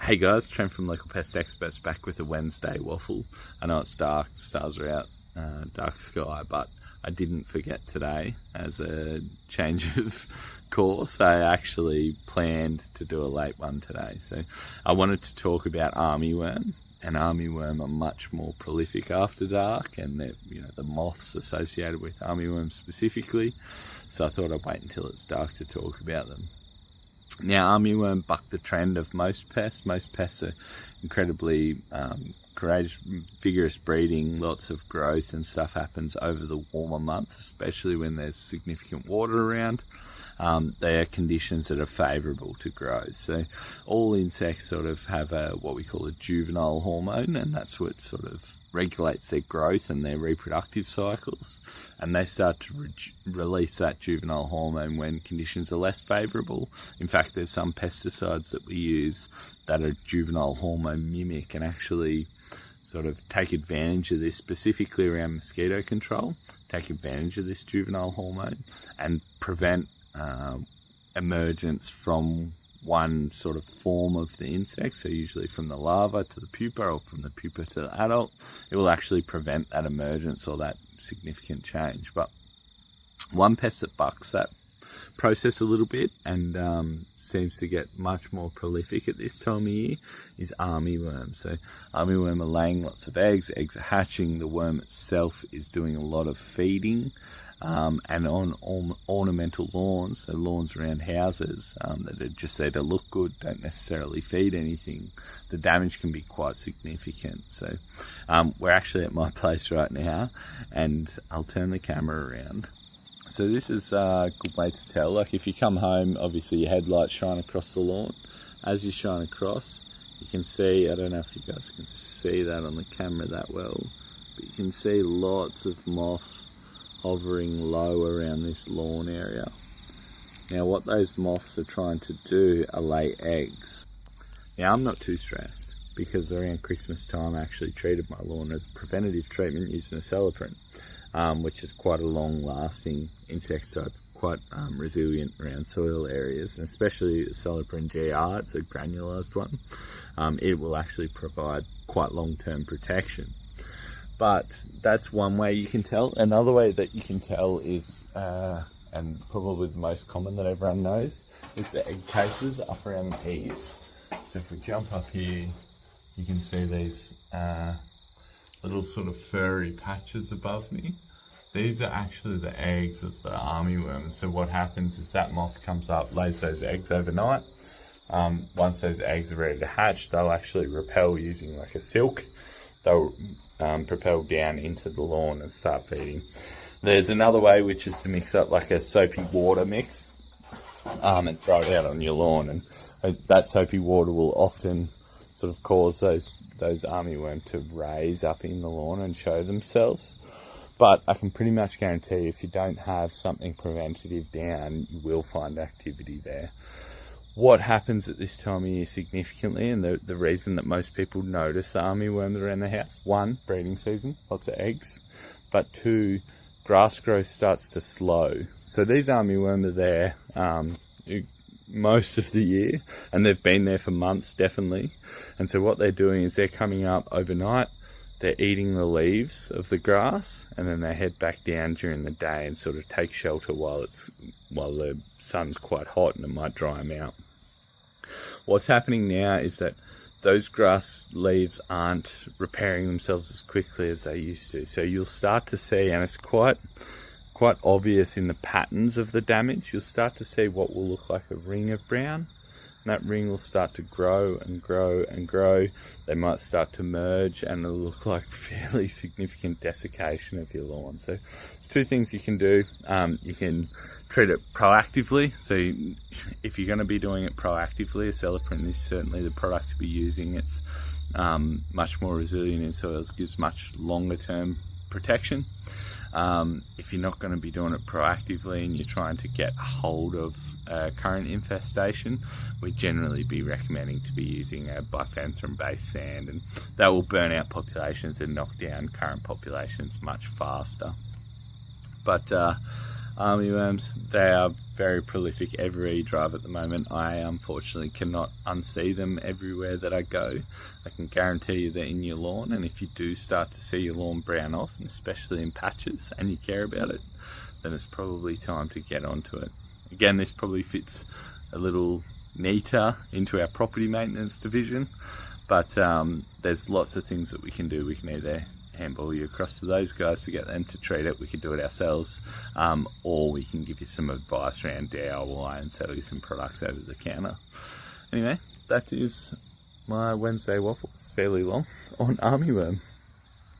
Hey guys, Trent from Local Pest Experts back with a Wednesday Waffle. I know it's dark, stars are out, dark sky, but I didn't forget today. As a change of course, I actually planned to do a late one today. So I wanted to talk about armyworm, and armyworm are much more prolific after dark, and the moths associated with armyworm specifically. So I thought I'd wait until it's dark to talk about them. Now, armyworm buck the trend of most pests. Most pests are incredibly courageous, vigorous breeding, lots of growth and stuff happens over the warmer months, especially when there's significant water around. They are conditions that are favourable to growth. So all insects sort of have what we call a juvenile hormone, and that's what sort of regulates their growth and their reproductive cycles. And they start to release that juvenile hormone when conditions are less favourable. In fact, there's some pesticides that we use that are juvenile hormone mimic and actually sort of take advantage of this, specifically around mosquito control, take advantage of this juvenile hormone and prevent emergence from one sort of form of the insect, so usually from the larva to the pupa or from the pupa to the adult. It will actually prevent that emergence or that significant change. But one pest that bucks that process a little bit and seems to get much more prolific at this time of year is armyworm. So armyworm are laying lots of eggs are hatching, the worm itself is doing a lot of feeding. And on ornamental lawns, so lawns around houses that are just there to look good, don't necessarily feed anything, the damage can be quite significant. So we're actually at my place right now, and I'll turn the camera around. So this is a good way to tell. Like if you come home, obviously your headlights shine across the lawn. As you shine across, you can see, I don't know if you guys can see that on the camera that well, but you can see lots of moths hovering low around this lawn area. Now what those moths are trying to do are lay eggs. Now I'm not too stressed because around Christmas time I actually treated my lawn as preventative treatment using a celloprint, which is quite a long lasting insecticide, quite resilient around soil areas, and especially the celloprint GR, it's a granularized one. It will actually provide quite long-term protection. But that's one way you can tell. Another way that you can tell is, and probably the most common that everyone knows, is the egg cases up around the eaves. So if we jump up here, you can see these little sort of furry patches above me. These are actually the eggs of the armyworm. So what happens is that moth comes up, lays those eggs overnight. Once those eggs are ready to hatch, they'll actually repel using like a silk. They'll propel down into the lawn and start feeding. There's another way, which is to mix up like a soapy water mix and throw it out on your lawn, and that soapy water will often sort of cause those armyworm to raise up in the lawn and show themselves. But I can pretty much guarantee you, if you don't have something preventative down, you will find activity there. What happens at this time of year significantly, and the reason that most people notice the armyworm around the house, one, breeding season, lots of eggs, but two, grass growth starts to slow. So these armyworm are there most of the year, and they've been there for months definitely. And so what they're doing is they're coming up overnight, they're eating the leaves of the grass, and then they head back down during the day and sort of take shelter while the sun's quite hot and it might dry them out. What's happening now is that those grass leaves aren't repairing themselves as quickly as they used to. So you'll start to see, and it's quite obvious in the patterns of the damage, you'll start to see what will look like a ring of brown. And that ring will start to grow and grow and grow. They might start to merge and it'll look like fairly significant desiccation of your lawn. So there's two things you can do. You can treat it proactively. So if you're going to be doing it proactively, a celloprint is certainly the product to be using. It's much more resilient in soils, gives much longer term protection. If you're not going to be doing it proactively and you're trying to get hold of current infestation, we'd generally be recommending to be using a bifenthrin-based sand, and that will burn out populations and knock down current populations much faster. But Armyworms, they are very prolific everywhere you drive at the moment. I unfortunately cannot unsee them everywhere that I go. I can guarantee you they're in your lawn, and if you do start to see your lawn brown off, and especially in patches, and you care about it, then it's probably time to get onto it. Again, this probably fits a little neater into our property maintenance division, but there's lots of things that we can do. We can either handball you across to those guys to get them to treat it, we could do it ourselves, or we can give you some advice around DIY and sell you some products over the counter. Anyway, that is my Wednesday waffle. It's fairly long on armyworm.